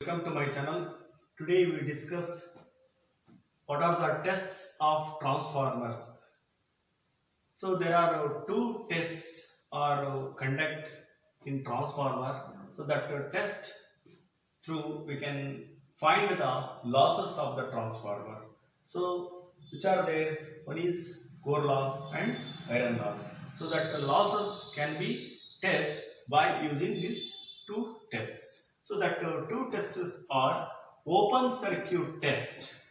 Welcome to my channel. Today we discuss what are the tests of transformers. So there are two tests are conduct in transformer. So that test through we can find the losses of the transformer. So which are there? One is core loss and iron loss. So that the losses can be tested by using these two tests. So that two tests are open circuit test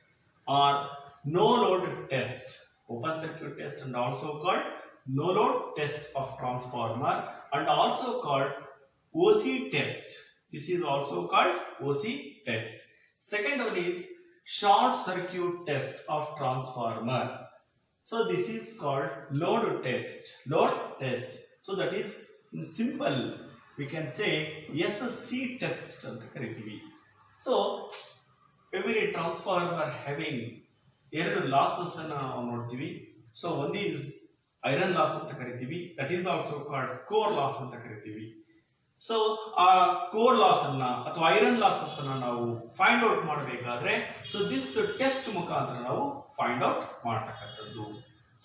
or no load test. Open circuit test and also called no load test of transformer and also called OC test. This is also called OC test. Second one is short circuit test of transformer. So this is called load test. Load test. So that is in simple we can say SC test ಅಂತ ಕರಿತೀವಿ. So every transformer having ಎರಡು losses ಅನ್ನು ನಾವು ನೋಡ್ತೀವಿ. So ಒಂದು is iron loss ಅಂತ ಕರಿತೀವಿ. That is also called core loss ಅಂತ ಕರಿತೀವಿ. ಸೊ ಆ ಕೋರ್ ಲಾಸ್ ಅನ್ನ ಅಥವಾ ಐರನ್ ಲಾಸಸ್ ಅನ್ನ ನಾವು ಫೈಂಡ್ ಔಟ್ ಮಾಡಬೇಕಾದ್ರೆ ಸೊ ದಿಸ್ ಟೆಸ್ಟ್ ಮುಖಾಂತರ ನಾವು ಫೈಂಡ್ ಔಟ್ ಮಾಡತಕ್ಕಂಥದ್ದು.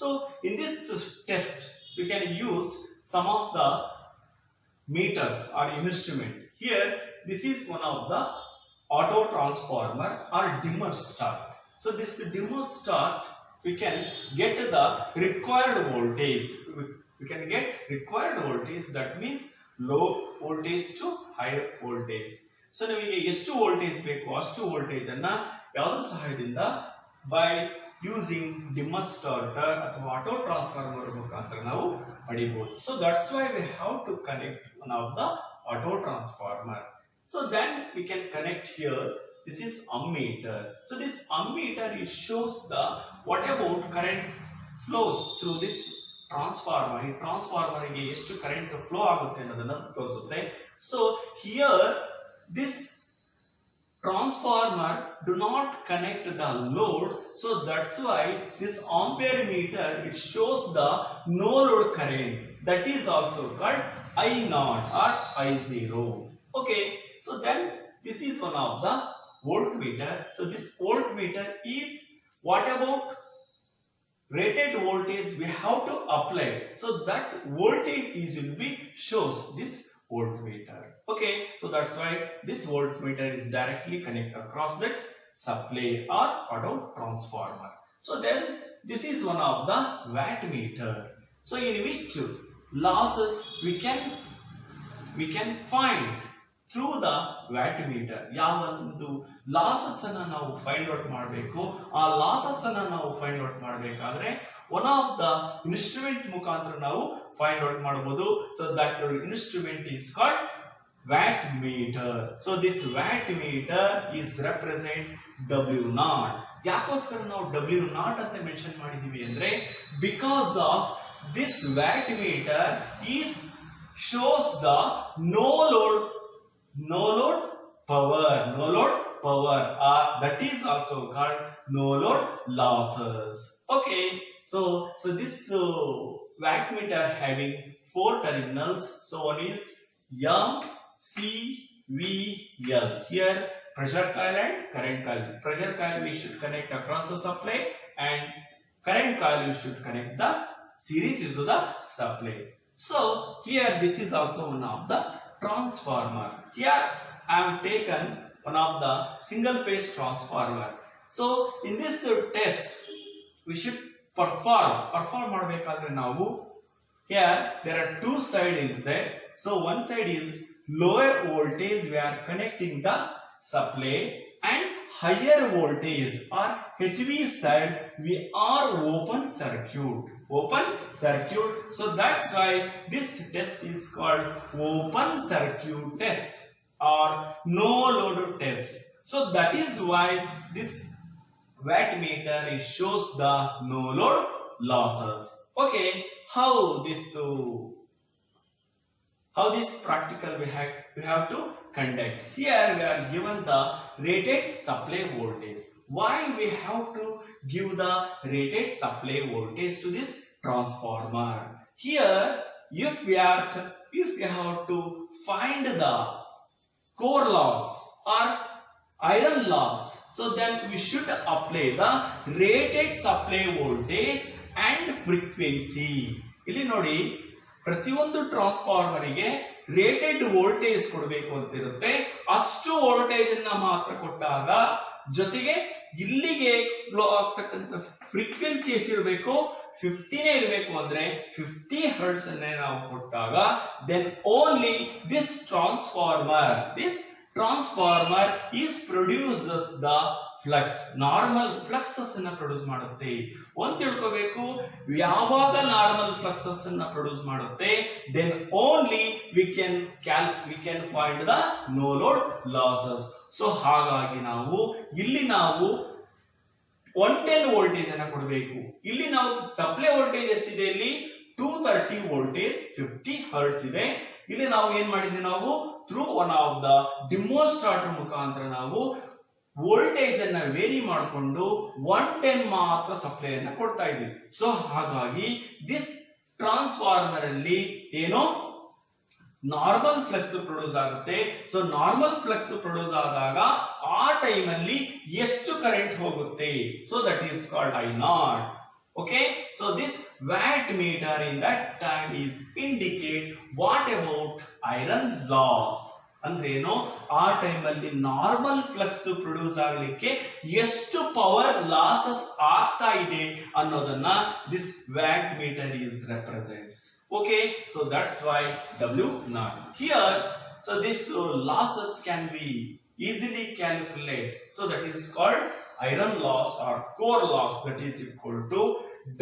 So in this test we can use some of the meters or instrument. Here this is one of the auto transformer or dimmer start. So this dimmer start we can get the required voltage. We can get required voltage, that means low voltage to high voltage. So ನಮಗೆ ಎಷ್ಟು voltage ಬೇಕು ಅಷ್ಟು voltage ಅನ್ನ ಯಾವುದರ ಸಹಾಯದಿಂದ by using dimmer starter ಅಥವಾ auto transformer ಮುಖಾಂತರ ನಾವು ಪಡೆಯಬಹುದು. So that's why we have to connect one of the auto transformer. So then we can connect here. This is ammeter. So this ammeter it shows the what about current flows through this transformer. In transformer ಗೆ ಎಷ್ಟು current flow ಆಗುತ್ತೆ ಅನ್ನೋದನ್ನ ತೋರಿಸುತ್ತೆ. So here this transformer do not connect the load, so that's why this ampere meter it shows the no load current, that is also called I0 or I0. Okay, so then this is one of the voltmeter. So this voltmeter is what about rated voltage we have to apply, so that voltage usually be shows this voltmeter. Okay, so that's why this voltmeter is directly connected across that supply or auto transformer. So then this is one of the wattmeter. So in which losses we can find through the wattmeter. ಯಾವ ಒಂದು losses ಅನ್ನು ನಾವು find out ಮಾಡಬೇಕು, ಆ losses ಅನ್ನು ನಾವು find out ಮಾಡಬೇಕಾದ್ರೆ one of the instrument ಮುಖಾಂತರ ನಾವು ಫೈಂಡ್ ಔಟ್ ಮಾಡಬಹುದು. So that instrument is called wattmeter. So this wattmeter is represent W0. ಯಾಕೋಸ್ಕರ ನಾವು W0 ಅಂತ ಮೆನ್ಷನ್ ಮಾಡಿದೀವಿ ಅಂದ್ರೆ because of this wattmeter is shows the no load power that is also called no load losses. Okay, so this wattmeter having four terminals. So one is M C V L. Here pressure coil and current coil. Pressure coil we should connect across the supply and current coil we should connect the series into the supply. So here this is also one of the transformer. Here I have taken one of the single phase transformer. So in this test we should perform ಮಾಡಬೇಕಾದ್ರೆ ನಾವು here there are two sides is there. So one side is lower voltage we are connecting the supply and higher voltage or HV side we are open circuit. So that's why this test is called open circuit test or no load test. So that is why this wattmeter it shows the no load losses. Okay, how this practical we have to conduct. Here we are given the rated supply voltage. Why we have to give the rated supply voltage to this transformer? Here if we have to find the core loss or iron loss. So then we should apply the rated supply voltage and frequency. ಇಲ್ಲಿ ನೋಡಿ, ಪ್ರತಿಯೊಂದು ಟ್ರಾನ್ಸ್ಫಾರ್ಮರಿಗೆ rated voltage ಕೊಡಬೇಕು ಅಂತ ಇರುತ್ತೆ. ಅಷ್ಟು voltage ಅನ್ನ ಮಾತ್ರ ಕೊಟ್ಟಾಗ ಜೊತೆಗೆ ಇಲ್ಲಿಗೆ ಫ್ಲೋ ಆಗ್ತಕ್ಕಂಥ ಫ್ರೀಕ್ವೆನ್ಸಿ ಎಷ್ಟಿರಬೇಕು, 50ನೇ ಇರಬೇಕು. ಅಂದ್ರೆ 50 ಹರ್ಟ್ಸ್ ಅನ್ನೇ ನಾವು ಕೊಟ್ಟಾಗ then only this transformer is produces the flux, normal fluxes ಅನ್ನ ಪ್ರೊಡ್ಯೂಸ್ ಮಾಡುತ್ತೆ. ಒಂದ್ ತಿಳ್ಕೋಬೇಕು, ಯಾವಾಗ ನಾರ್ಮಲ್ ಫ್ಲಕ್ಸಸ್ ಅನ್ನ ಪ್ರೊಡ್ಯೂಸ್ ಮಾಡುತ್ತೆ, then only we can find the no load losses. So ಹಾಗಾಗಿ ಇಲ್ಲಿ ನಾವು 110 ವೋಲ್ಟೇಜ್ ಅನ್ನ ಕೊಡಬೇಕು. ಇಲ್ಲಿ ನಾವು ಸಪ್ಲೈ ವೋಲ್ಟೇಜ್ ಎಷ್ಟಿದೆ, ಇಲ್ಲಿ 230 ವೋಲ್ಟೇಜ್ 50 ಹರ್ಟ್ಸ್ ಇದೆ. ಇಲ್ಲಿ ನಾವು ಏನ್ ಮಾಡಿದ್ವಿ, ನಾವು ಥ್ರೂ ಒನ್ ಆಫ್ ದ ಡಿಮೋಸ್ಟ್ರೇಟರ್ ಮುಖಾಂತರ ನಾವು ವೋಲ್ಟೇಜ್ ಅನ್ನ ವೇರಿ ಮಾಡಿಕೊಂಡು 110 ಮಾತ್ರ ಸಪ್ಲೈ ಅನ್ನ ಕೊಡ್ತಾ ಇದ್ವಿ. ಸೊ ಹಾಗಾಗಿ ದಿಸ್ ಟ್ರಾನ್ಸ್ಫಾರ್ಮರ್ ಅಲ್ಲಿ ಏನೋ ನಾರ್ಮಲ್ ಫ್ಲಕ್ಸ್ ಪ್ರೊಡ್ಯೂಸ್ ಆಗುತ್ತೆ. ಸೊ ನಾರ್ಮಲ್ ಫ್ಲಕ್ಸ್ ಪ್ರೊಡ್ಯೂಸ್ ಆದಾಗ ಆ ಟೈಮ್ ಅಲ್ಲಿ ಎಷ್ಟು ಕರೆಂಟ್ ಹೋಗುತ್ತೆ, so that is called I0. Okay, so this watt meter in that time is indicate what about iron loss. ಅಂದ್ರೆ ಏನು, ಆ ಟೈಮ್ ಅಲ್ಲಿ ನಾರ್ಮಲ್ ಫ್ಲಕ್ಸ್ ಪ್ರೊಡ್ಯೂಸ್ ಆಗಲಿಕ್ಕೆ ಎಷ್ಟು ಪವರ್ ಲಾಸಸ್ ಆಗ್ತಾ ಇದೆ ಅನ್ನೋದನ್ನ this watt meter is represents. Okay, so that's why W0 here. So this losses can be easily calculated. So that is called iron loss or core loss, that is equal to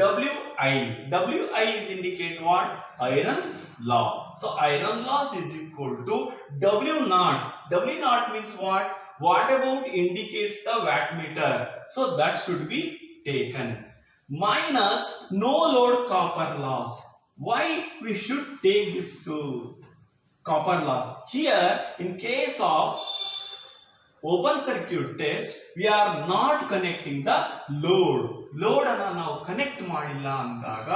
Wi. Wi is indicate what? Iron loss. So iron loss is equal to W0. W0 means what? What about indicates the watt meter. So that should be taken. Minus no load copper loss. Why we should take this copper loss? Here in case of open circuit test, we are not connecting the load ಅನ್ನ ನಾವು connect ಮಾಡಿಲ್ಲ ಅಂದಾಗ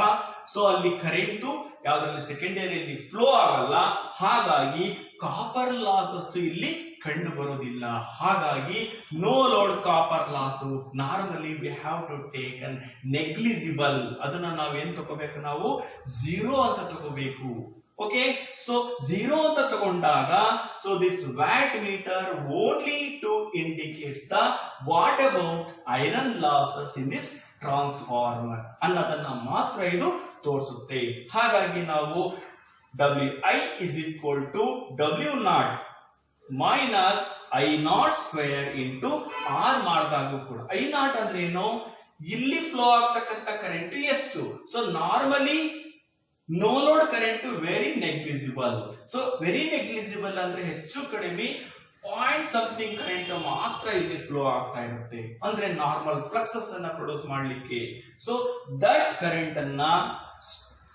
so ಅಲ್ಲಿ current ಯಾವ್ದ್ರಲ್ಲಿ ಸೆಕೆಂಡರಿಯಲ್ಲಿ flow ಆಗಲ್ಲ. ಹಾಗಾಗಿ copper losses ಇಲ್ಲಿ ಕಂಡು ಬರೋದಿಲ್ಲ. ಹಾಗಾಗಿ no load copper loss normally we have to take on negligible. ಅದನ್ನ ನಾವು ಏನ್ ತಗೋಬೇಕು, ನಾವು 0 ಅಂತ ತಗೋಬೇಕು. Okay, so 0 ಅಂತ ತಗೊಂಡಾಗ so this watt meter only to indicates the what about iron losses in this transformer ಅನ್ನೋದನ್ನ ಮಾತ್ರ ಇದು ತೋರಿಸುತ್ತೆ. ಹಾಗಾಗಿ ನಾವು Wi is equal to W0 minus I0 square into R ಮಾಡಿದಾಗ ಕೂಡ I0 ಅಂದ್ರೆ ಏನು, ಇಲ್ಲಿ ಫ್ಲೋ ಆಗ್ತಕ್ಕಂಥ ಕರೆಂಟ್ ಎಷ್ಟು. So normally no load current very negligible. So very negligible ಅಂದ್ರೆ ಹೆಚ್ಚು ಕಡಿಮೆ ಪಾಯಿಂಟ್ ಸಮಥಿಂಗ್ ಕರೆಂಟ್ ಮಾತ್ರ ಇಲ್ಲಿ ಫ್ಲೋ ಆಗ್ತಾ ಇರುತ್ತೆ, ಅಂದ್ರೆ ನಾರ್ಮಲ್ ಫ್ಲಕ್ಸಸ್ ಅನ್ನ ಪ್ರೊಡ್ಯೂಸ್ ಮಾಡಲಿಕ್ಕೆ. ಸೊ ದಟ್ ಕರೆಂಟ್ ಅನ್ನ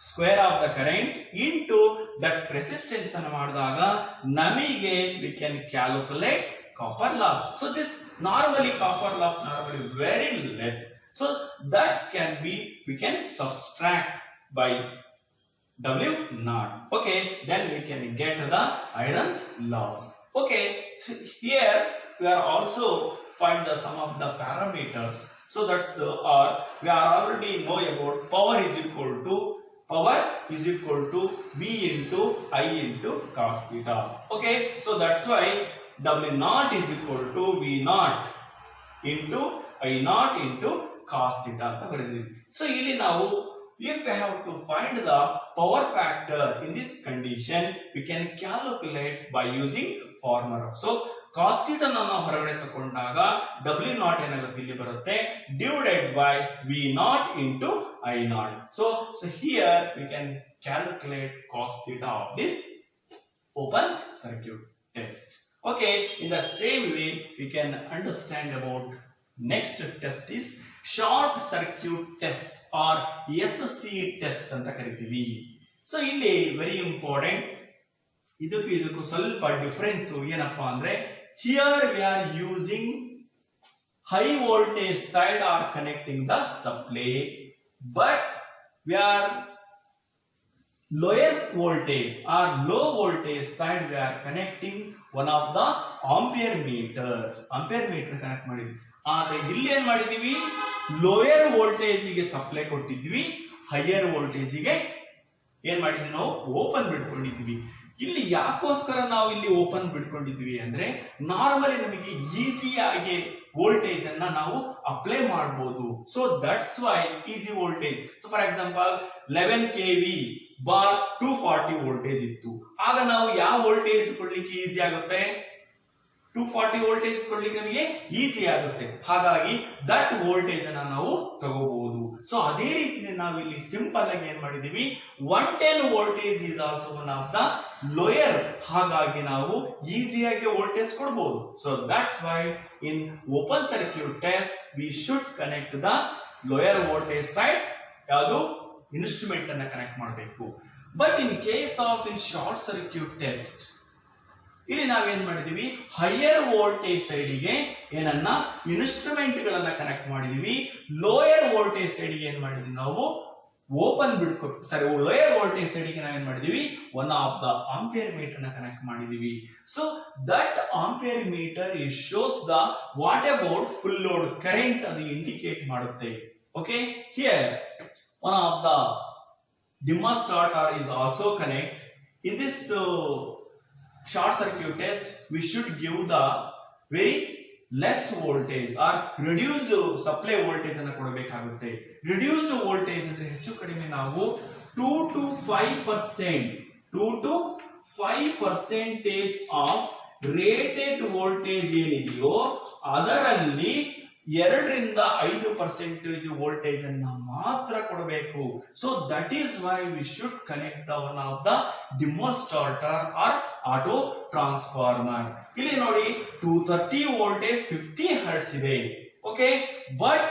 square of the current into that resistance ಅನ್ನು ಮಾಡಿದಾಗ ನಮಗೆ we can calculate copper loss. So this normally copper loss normally very less. So that's can be we can subtract by W0. Okay, then we can get the iron loss. Okay, so here we are also find the sum of the parameters. So that's we are already know about power is equal to V into I into cos theta. Okay, so that's why W0 is equal to V0 into I0 into cos theta ಅಂತ ಬರೆದಿದ್ದೀವಿ. So ಇಲ್ಲಿ ನಾವು if we have to find the power factor in this condition, we can calculate by using formula. So cos theta ನಾವು ಹೊರಗಡೆ ತಗೊಂಡಾಗ W0 ಏನಾಗುತ್ತೆ, ಇಲ್ಲಿ ಬರುತ್ತೆ divided by V0 into I0. So here we can calculate cos theta of this open circuit test. Okay, in the same way we can understand about next test is short circuit test or SC test ಅಂತ ಕರಿತೀವಿ. So ಇಲ್ಲಿ very important, ಇದಕ್ಕೂ ಸ್ವಲ್ಪ difference ಏನಪ್ಪಾ ಅಂದ್ರೆ, here we are using high voltage side are connecting the supply, but we are lowest voltage or low voltage side we are connecting one of the ampere meter connect ಮಾಡಿದ್ವಿ. ಆದ್ರೆ ಇಲ್ಲಿ ಏನ್ ಮಾಡಿದೀವಿ, lower ವೋಲ್ಟೇಜಿಗೆ supply ಕೊಟ್ಟಿದ್ವಿ, higher ವೋಲ್ಟೇಜಿಗೆ ಏನ್ ಮಾಡಿದ್ವಿ ನಾವು ಓಪನ್ ಬಿಟ್ಕೊಂಡಿದ್ವಿ. ಇಲ್ಲಿ ಯಾಕೋಸ್ಕರ ನಾವು ಇಲ್ಲಿ ಓಪನ್ ಬಿಟ್ಕೊಂಡಿದ್ವಿ ಅಂದ್ರೆ ನಾರ್ಮಲಿ ನಮಗೆ ಈಸಿಯಾಗಿ ವೋಲ್ಟೇಜ್ ಅನ್ನ ನಾವು ಅಪ್ಲೈ ಮಾಡಬಹುದು. So that's why easy voltage. So for example 11 kV bar 240 voltage ಇತ್ತು, ಆಗ ನಾವು ಯಾವ ವೋಲ್ಟೇಜ್ ಕೊಡ್ಲಿಕ್ಕೆ ಈಸಿ ಆಗುತ್ತೆ, 240 ವೋಲ್ಟೇಜ್ ಕೊಡ್ಲಿಕ್ಕೆ ನಮಗೆ ಈಸಿ ಆಗುತ್ತೆ. ಹಾಗಾಗಿ ದಟ್ ವೋಲ್ಟೇಜ್ ಅನ್ನ ನಾವು ತಗೋಬಹುದು. ಸೊ ಅದೇ ರೀತಿ ನಾವು ಇಲ್ಲಿ ಸಿಂಪಲ್ ಆಗಿ ಏನ್ ಮಾಡಿದೀವಿ, 110 voltage is also one of the lower. ಹಾಗಾಗಿ ನಾವು ಈಸಿಯಾಗಿ ವೋಲ್ಟೇಜ್ ಕೊಡಬಹುದು. So that's why in open circuit test V should connect the lower voltage side, ಯಾವುದು ಇನ್ಸ್ಟ್ರೂಮೆಂಟ್ ಅನ್ನ ಕನೆಕ್ಟ್ ಮಾಡಬೇಕು. But in case of in short circuit test ಇಲ್ಲಿ ನಾವೇನ್ ಮಾಡಿದೀವಿ, ಹೈಯರ್ ವೋಲ್ಟೇಜ್ ಸೈಡಿಗೆ ಏನನ್ನ ಇನ್ಸ್ಟ್ರೂಮೆಂಟ್ ಗಳನ್ನ ಕನೆಕ್ಟ್ ಮಾಡಿದೀವಿ. ಲೋಯರ್ ವೋಲ್ಟೇಜ್ ಸೈಡಿಗೆ ಏನ್ ಮಾಡಿದೀವಿ ನಾವು ಓಪನ್ ಲೋಯರ್ ವೋಲ್ಟೇಜ್ ಸೈಡಿಗೆ ನಾವೇನ್ ಮಾಡಿದೀವಿ, one of the ampere meter ನ ಕನೆಕ್ಟ್ ಮಾಡಿದೀವಿ. So that ampere meter it shows the what about full load current ಅದು ಇಂಡಿಕೇಟ್ ಮಾಡುತ್ತೆ. Okay, here one of the dimmer starter is also connect. In this short circuit test we should give the very less voltage or reduced supply voltage ಅನ್ನು ಕೊಡಬೇಕಾಗುತ್ತೆ. reduced voltage ಅಂದ್ರೆ ಹೆಚ್ಚು ಕಡಿಮೆ ನಾವು 2 to 5% of rated voltage ಏನಿದೆಯೋ ಅದರಲ್ಲಿ 2-5% voltage ಅನ್ನ ಮಾತ್ರ ಕೊಡಬೇಕು. So that is why we should connect the one of the dimmer starter or auto transformer. ಇಲ್ಲಿ ನೋಡಿ 230 ವೋಲ್ಟೇಜ್ 50 ಹರ್ಟ್ಸ್ ಇದೆ. ಓಕೆ, ಬಟ್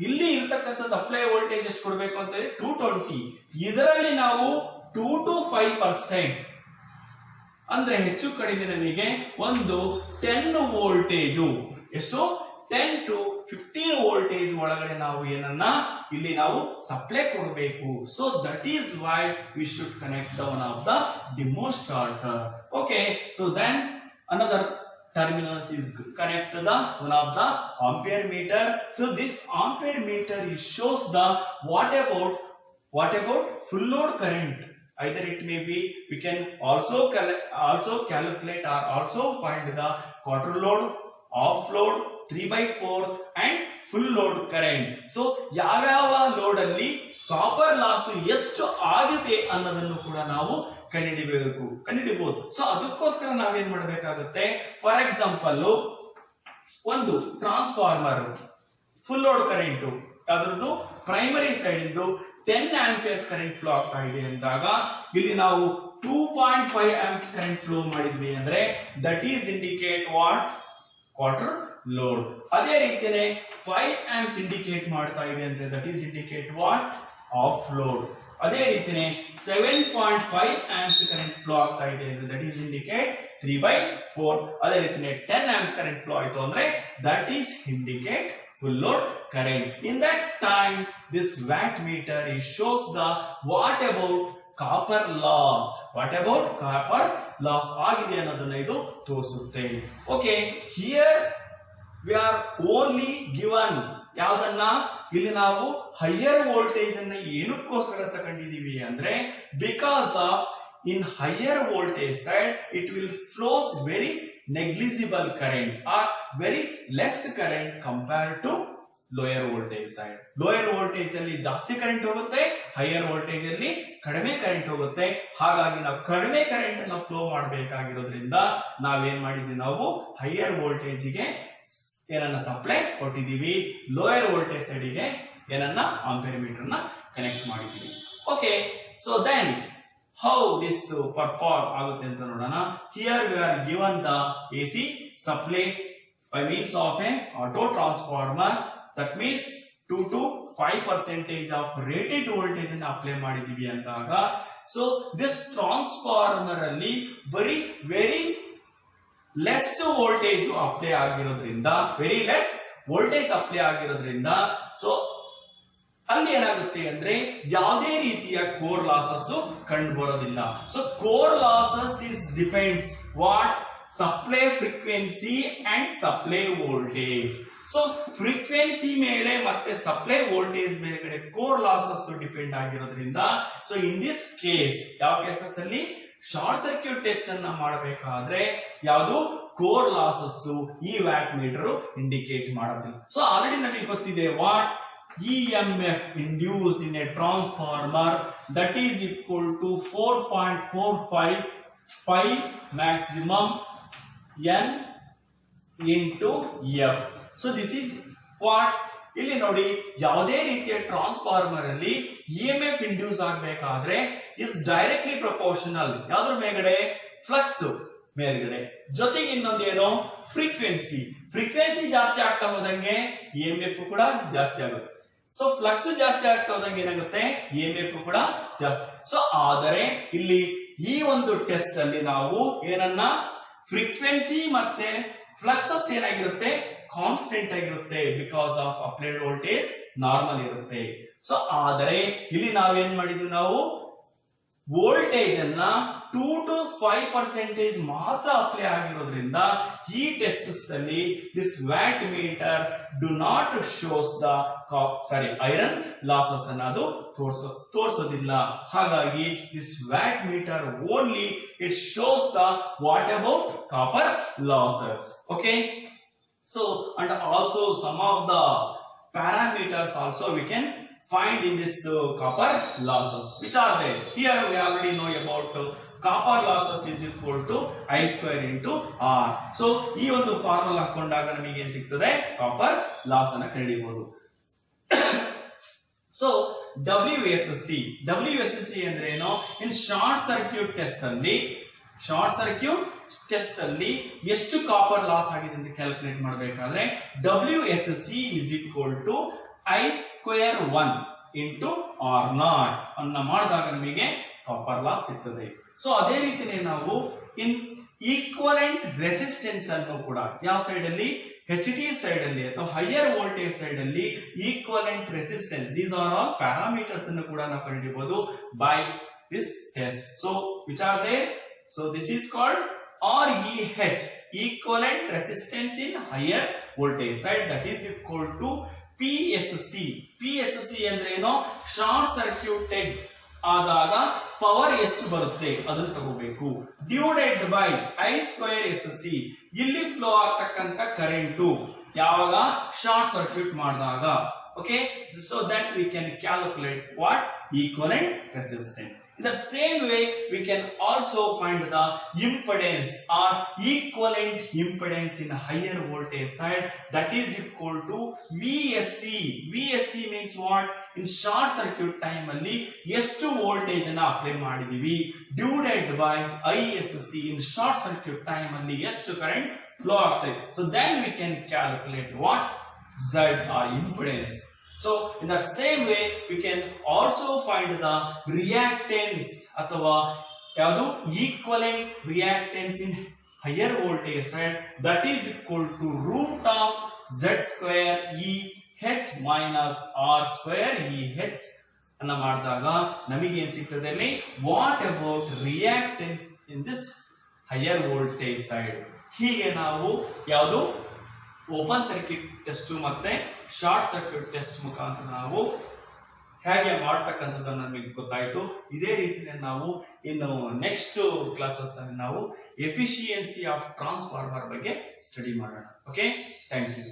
ಇಲ್ಲಿ ಇರತಕ್ಕಂಥ ಸಪ್ಲೈ ವೋಲ್ಟೇಜ್ ಎಷ್ಟು ಕೊಡಬೇಕು ಅಂತ 220. ಇದರಲ್ಲಿ ನಾವು 2 to 5% ಅಂದ್ರೆ ಹೆಚ್ಚು ಕಡಿಮೆ ನಮಗೆ ಒಂದು 10 ವೋಲ್ಟೇಜು, ಎಷ್ಟು 10 to 15 ವೋಲ್ಟೇಜ್ ಒಳಗಡೆ ನಾವು ಏನನ್ನ ಇಲ್ಲಿ ನಾವು ಸಪ್ಲೈ ಕೊಡಬೇಕು. So that is why we should connect the one of the dimmer starter. Okay, so then another terminals is connect to the one of the ampere meter. So this ampere meter is shows the what about full load current. Either it may be we can also calculate or also find the quarter load, off load, 3/4 and full load current. So ಯಾವ load ಅಲ್ಲಿ copper loss ಎಷ್ಟು ಆಗಿದೆ ಅನ್ನೋದನ್ನು ಕೂಡ ನಾವು ಕಂಡುಹಿಡಿಬಹುದು. So ಅದಕ್ಕೋಸ್ಕರ ನಾವೇನ್ ಮಾಡಬೇಕಾಗುತ್ತೆ, ಫಾರ್ ಎಕ್ಸಾಂಪಲ್ ಒಂದು ಟ್ರಾನ್ಸ್ಫಾರ್ಮರ್ ಫುಲ್ ಲೋಡ್ ಕರೆಂಟ್ ಅದರದ್ದು ಪ್ರೈಮರಿ ಸೈಡ್ ಇಂದು 10 ಆಂಪಿಯರ್ಸ್ ಕರೆಂಟ್ ಫ್ಲೋ ಆಗ್ತಾ ಇದೆ ಅಂದಾಗ ಇಲ್ಲಿ ನಾವು 2.5 ಆಂಪ್ಸ್ ಕರೆಂಟ್ ಫ್ಲೋ ಮಾಡಿದ್ವಿ ಅಂದ್ರೆ that is indicate what quarter load. ಅದೇ ರೀತಿನೇ 5 ಆಂಪ್ಸ್ ಇಂಡಿಕೇಟ್ ಮಾಡ್ತಾ ಇದೆ ಅಂದ್ರೆ that is indicate what off load. ಅದೇ ರೀತಿನೇ 7.5 ಆಂಪ್ಸ್ ಕರೆಂಟ್ ಫ್ಲೋ ಆಗ್ತಾ ಇದೆ ಅಂದ್ರೆ ದಟ್ ಈಸ್ ಇಂಡಿಕೇಟ್ 3/4. ಅದೇ ರೀತಿನೇ 10 ಆಂಪ್ಸ್ ಕರೆಂಟ್ ಫ್ಲೋ ಆಯ್ತು ಅಂದ್ರೆ that is indicate full load current. In that time this watt meter it shows the what about copper loss ಆಗಿದೆ ಅನ್ನೋದನ್ನ ಇದು ತೋರಿಸುತ್ತೆ. Okay, here we are only given ಯಾವ್ದನ್ನ ಇಲ್ಲಿ ನಾವು ಹೈಯರ್ ವೋಲ್ಟೇಜ್ ಅನ್ನ ಏನಕ್ಕೋಸ್ಕರ ತಗೊಂಡಿದೀವಿ ಅಂದ್ರೆ because of in higher voltage side it will flows very negligible current or very less current compared to lower voltage side. lower voltage ಅಲ್ಲಿ ಜಾಸ್ತಿ current ಹೋಗುತ್ತೆ, higher voltage ಅಲ್ಲಿ ಕಡಿಮೆ ಕರೆಂಟ್ ಹೋಗುತ್ತೆ. ಹಾಗಾಗಿ ನಾವು ಕಡಿಮೆ ಕರೆಂಟ್ ಅನ್ನ ಫ್ಲೋ ಮಾಡಬೇಕಾಗಿರೋದ್ರಿಂದ ನಾವೇನ್ ಮಾಡಿದ್ವಿ, ನಾವು ಹೈಯರ್ ವೋಲ್ಟೇಜ್ ಗೆ ಏನನ್ನ ಸಪ್ಲೈ ಕೊಟ್ಟಿದೀವಿ, ಲೋಯರ್ ವೋಲ್ಟೇಜ್ ಸೈಡ್ ಗೆ ಏನನ್ನ ಆಂಪಿಯರ್ ಮೀಟರ್ ನ ಕನೆಕ್ಟ್ ಮಾಡಿದೀವಿ. Okay, so then how this perform ಆಗುತ್ತೆ ಅಂತ ನೋಡೋಣ. Here we are given the AC supply by means of a auto transformer. That means 2 to 5% of rated voltage ಅನ್ನು apply ಮಾಡಿದೀವಿ ಅಂದಾಗ so this transformer ಅಲ್ಲಿ very less voltage apply ಆಗಿರೋದ್ರಿಂದ so ಅಲ್ಲಿ ಏನಾಗುತ್ತೆ ಅಂದ್ರೆ ಯಾವುದೇ ರೀತಿಯ ಕೋರ್ ಲಾಸಸ್ ಕಂಡು ಬರೋದಿಲ್ಲ. So core losses is depends what supply frequency and supply voltage. So frequency ಮೇಲೆ ಮತ್ತೆ ಸಪ್ಲೈ ವೋಲ್ಟೇಜ್ ಮೇಲ್ಗಡೆ ಕೋರ್ ಲಾಸಸ್ ಡಿಪೆಂಡ್ ಆಗಿರೋದ್ರಿಂದ, ಸೊ ಇನ್ ದಿಸ್ ಕೇಸ್ ಯಾವ ಕೇಸಸ್ ಅಲ್ಲಿ ಶಾರ್ಟ್ ಸರ್ಕ್ಯೂಟ್ ಟೆಸ್ಟ್ ಅನ್ನ ಮಾಡಬೇಕಾದ್ರೆ ಯಾವುದು ಕೋರ್ ಲಾಸಸ್ ಈ ವ್ಯಾಟ್ ಮೀಟರ್ ಇಂಡಿಕೇಟ್ ಮಾಡೋದಿಲ್ಲ. ಸೊ ಆಲ್ರೆಡಿ ನಮಗೆ ಗೊತ್ತಿದೆ what EMF induced in a transformer that is equal to 4.45 pi maximum N into F. So this is what ಇಲ್ಲಿ ನೋಡಿ, ಯಾವುದೇ ರೀತಿಯ ಟ್ರಾನ್ಸ್ಫಾರ್ಮರ್ ಅಲ್ಲಿ EMF ಇಂಡ್ಯೂಸ್ ಆಗಬೇಕಾದ್ರೆ ಇಸ್ ಡೈರೆಕ್ಟ್ಲಿ ಪ್ರಪೋರ್ಷನಲ್ ಯಾವ್ದ್ರ ಮೇಲ್ಗಡೆ, ಫ್ಲಕ್ಸ್ ಮೇಲ್ಗಡೆ, ಜೊತೆಗೆ ಇನ್ನೊಂದೇನು ಫ್ರೀಕ್ವೆನ್ಸಿ. ಫ್ರೀಕ್ವೆನ್ಸಿ ಜಾಸ್ತಿ ಆಗ್ತಾ ಹೋದಂಗೆ EMF ಕೂಡ ಜಾಸ್ತಿ ಆಗುತ್ತೆ. ಸೊ ಫ್ಲಕ್ಸ್ ಜಾಸ್ತಿ ಆಗ್ತಾ ಹೋದಂಗೆ ಏನಾಗುತ್ತೆ, EMF ಕೂಡ ಜಾಸ್ತಿ. ಸೊ ಆದರೆ ಇಲ್ಲಿ ಈ ಒಂದು ಟೆಸ್ಟ್ ಅಲ್ಲಿ ನಾವು ಏನನ್ನ ಫ್ರೀಕ್ವೆನ್ಸಿ ಮತ್ತೆ ಫ್ಲಕ್ಸಸ್ ಏನಾಗಿರುತ್ತೆ, ಕಾನ್ಸ್ಟೆಂಟ್ ಆಗಿರುತ್ತೆ, because of applied voltage normal ಇರುತ್ತೆ. ಸೊ ಆದರೆ ಇಲ್ಲಿ ನಾವೇನ್ ಮಾಡಿದ್ವಿ, ನಾವು ವೋಲ್ಟೇಜ್ ಅನ್ನ 2 to 5% ಮಾತ್ರ ಅಪ್ಲೈ ಆಗಿರೋದ್ರಿಂದ ಈ ಟೆಸ್ಟ್ಸ್ ಅಲ್ಲಿ this watt meter do not shows the iron losses ಅನ್ನ ಅದು ತೋರಿಸೋದಿಲ್ಲ. ಹಾಗಾಗಿ this watt meter only it shows the what about copper losses. Okay, so and also some of the parameters also we can find in this copper losses, which are there. Here we already know about copper losses is equal to I square into R. So ಈ ಒಂದು formula ಹಾಕೊಂಡಾಗ ನಮಗೆ ಏನು ಸಿಗ್ತದೆ, copper loss ಅನ್ನು ಕಂಡುಹಿಡಿಯಬಹುದು. So WSC ಅಂದ್ರೆ ಏನು, in short circuit test ಅಲ್ಲಿ ಎಷ್ಟು ಕಾಪರ್ ಲಾಸ್ ಆಗಿದೆ ಅಂತ ಕ್ಯಾಲ್ಕುಲೇಟ್ ಮಾಡಬೇಕಾದ್ರೆ WSC is equal to I square 1 into R0 ಅನ್ನ ಮಾಡಿದಾಗ ನಮಗೆ ಕಾಪರ್ ಲಾಸ್ ಸಿಗ್ತದೆ. ಸೊ ಅದೇ ರೀತಿನೇ ನಾವು ಇನ್ ಈಕ್ವಲೆಂಟ್ ರೆಸಿಸ್ಟೆನ್ಸ್ ಅನ್ನು ಕೂಡ ಯಾವ ಸೈಡ್ ಅಲ್ಲಿ, HT ಸೈಡ್ ಅಲ್ಲಿ ಅಥವಾ ಹೈಯರ್ ವೋಲ್ಟೇಜ್ ಸೈಡ್ ಅಲ್ಲಿ equivalent resistance, these are all parameters ಅನ್ನು ಕೂಡ ನಾವು ಕಂಡುಹಿಡಿಯಬಹುದು by this test. So which are there, so this is called REH, equivalent resistance in higher voltage side, that is equal to PSC ಅಂದ್ರೆ ಏನು, short circuited ಆದಾಗ power ಎಷ್ಟು ಬರುತ್ತೆ ಅದನ್ನು ತಗೋಬೇಕು, divided by I square SC, ಇಲ್ಲಿ flow ಆಗ್ತಕ್ಕಂತ current ಯಾವಾಗ short circuit ಮಾಡಿದಾಗ. Okay, so that we can calculate what equivalent resistance. In the same way we can also find the impedance or equivalent impedance in higher voltage side, that is equal to VSC means what, in short circuit time alli ಎಷ್ಟು voltage ಅನ್ನು apply ಮಾಡಿದೀವಿ divided by ISC, in short circuit time alli ಎಷ್ಟು current flow ಆಗ್ತದೆ. So then we can calculate what Z or impedance. So in the same way we can also find the reactance ಅಥವಾ ಯಾವುದು equivalent reactance in higher voltage side, that is equal to root of Z square EH minus R square EH ಅನ್ನ ಮಾಡಿದಾಗ ನಮಗೆ ಏನು ಸಿಗ್ತದೆ ಅಲ್ಲಿ, what about reactance in this higher voltage side. ಹೀಗೆ ನಾವು ಯಾವುದು ಓಪನ್ ಸರ್ಕ್ಯೂಟ್ ಟೆಸ್ಟ್ ಮತ್ತೆ ಶಾರ್ಟ್ ಸರ್ಕ್ಯೂಟ್ ಟೆಸ್ಟ್ ಮುಖಾಂತರ ನಾವು ಹೇಗೆ ಮಾಡ್ತಕ್ಕಂಥದ್ದನ್ನು ನಮಗೆ ಗೊತ್ತಾಯಿತು. ಇದೇ ರೀತಿಯಲ್ಲಿ ನಾವು ಇನ್ನು ನೆಕ್ಸ್ಟ್ ಕ್ಲಾಸಸ್ ನಾವು ಎಫಿಷಿಯನ್ಸಿ ಆಫ್ ಟ್ರಾನ್ಸ್ಫಾರ್ಮರ್ ಬಗ್ಗೆ ಸ್ಟಡಿ ಮಾಡೋಣ. Okay, thank you.